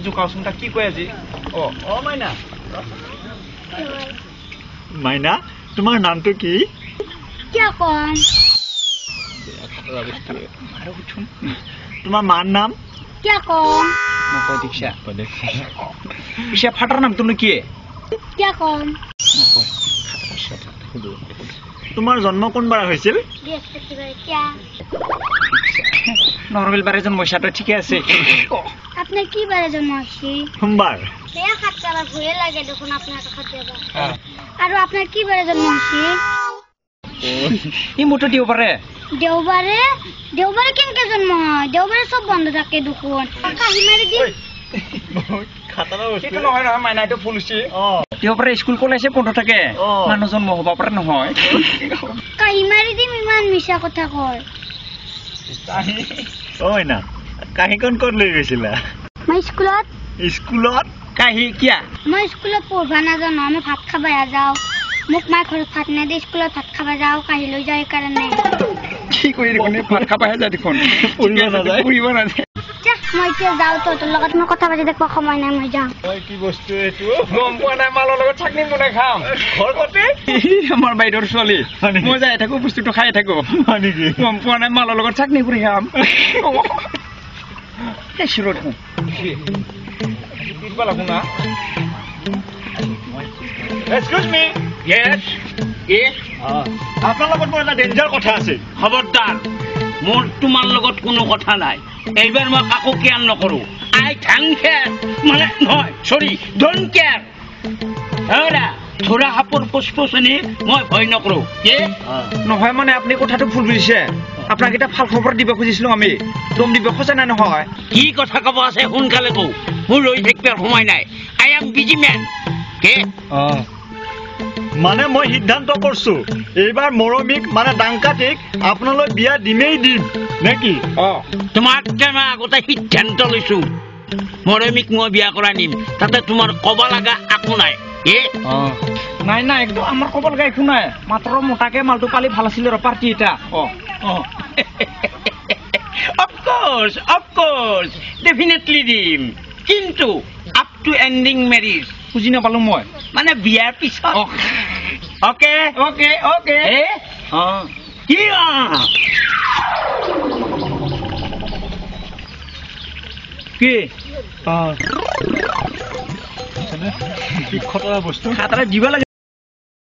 জোকাওচোন তাক কি কৈ আজি অ মাইনা মাইনা তোমাৰ নামটো কি क्या कौन তোমাৰ মাৰ নাম क्या कौन দীক্ষা পিছে ফাটাৰ নামটোনো কি क्या कौन তোমাৰ জন্ম কোনবাৰ হৈছিল বৃহস্পতিবাৰ क्या নৰ্মেল বাৰে জন্মইছাটো ঠিকে আছে আপনাৰ কি বাৰে জন্ম হয়েছে সোমবাৰ সেয়া খাচ্ছে আবাৰ ভয়ে লাগে দেখুন আপনাৰ খাচ্ছে আবাৰ আৰ আপনাৰ কি বাৰে জন্ম হয়েছে ই মোটো দিব পাৰে দেওবারে দেওবারে কেনকে জন্ম হয় দেওবারে সব বন্ধ থাকে দেখুন কাহি মারি দি সেইটো নহয় নহয় মাইনা এইটো ফুলছি দেওবাৰে স্কুল কলেজে বন্ধ থাকে মানুহ জন্ম হ'ব পাৰে নহয় কাহি মারি দিম ইমান মিছা কথা কয় অ মাইনা কাহিখন ক'ত লৈ গৈছিলা মই স্কুলত কাহি কিয়া মই স্কুলত পঢ়বা নাজানো আমি ভাত খাবা যাওঁ মোক মায়ে ঘৰত ভাত নেদে স্কুলত ভাত খাবা যাওঁ কাহি লৈ যায় কাৰণে কি কৰি দেখোন ভাত খাবাহে যায় দেখোন ফুৰিব নাযায় মই এতিয়া যাওঁ তোৰ লগত মই কথা পাতি দেখবা সময় নাই মই যাওঁ কি বস্তু এইটো গম পোৱা নাই মালৰ লগত চাটনি বনাই খাম ঘৰ কতে আমাৰ বাইদেউৰ ছোৱালী মই যাই থাকো বস্তুটো খাই থাকো নেকি গম পোৱা নাই মালৰ লগত চাটনি কৰি খাম এক্সকিউজ মি Yes. Yes. আপোনাৰ লগত মোৰ এটা ডেঞ্জাৰ কথা আছে খবৰদাৰ মোৰ তোমাৰ লগত কোনো কথা নাই এইবাৰ মই কাকো কেয়াৰ নকৰো আই থ্যাংক মানে নহয় সৰি ডোন্ট কেয়াৰ এৰা থোৰা হাপৰ পুষ্পচনি মই ভয় নকৰো কি নহয় মানে আপুনি কথাটো ভুল বুজিছে আপোনাক এটা ভাল খবৰ দিব খুজিছিলো আমি দম দিব খোজা নাই নহয় কি কথা ক'ব আছে সোনকালে কওঁ মোৰ ৰৈ থাকিবৰ সময় নাই আই এম বিজি মেন কি মানে মই সিদ্ধান্ত কৰছো এইবাৰ মৰমিক মানে ডাংকাটিক আপোনালৈ বিয়া দিমেই দিম নেকি তোমাক মই আগতে সিদ্ধান্ত লৈছো মৰমিক মই বিয়া কৰাই নিম তাতে তোমাৰ ক'ব লগা একো নাই নাই নাই একদম আমাৰ ক'ব লগা একো নাই মাত্ৰ মোটাকে মালটো পালি ভাল আছিল ৰ পাৰ্টি এটা of course definitely দিম কিন্তু আপ টু এন্ডিং মেৰিজ বুজি নাপালো মই মানে বিয়াৰ পিছত ওকে ওকে ওকে কি কি খতৰা বস্তু খাতৰা দিব লাগে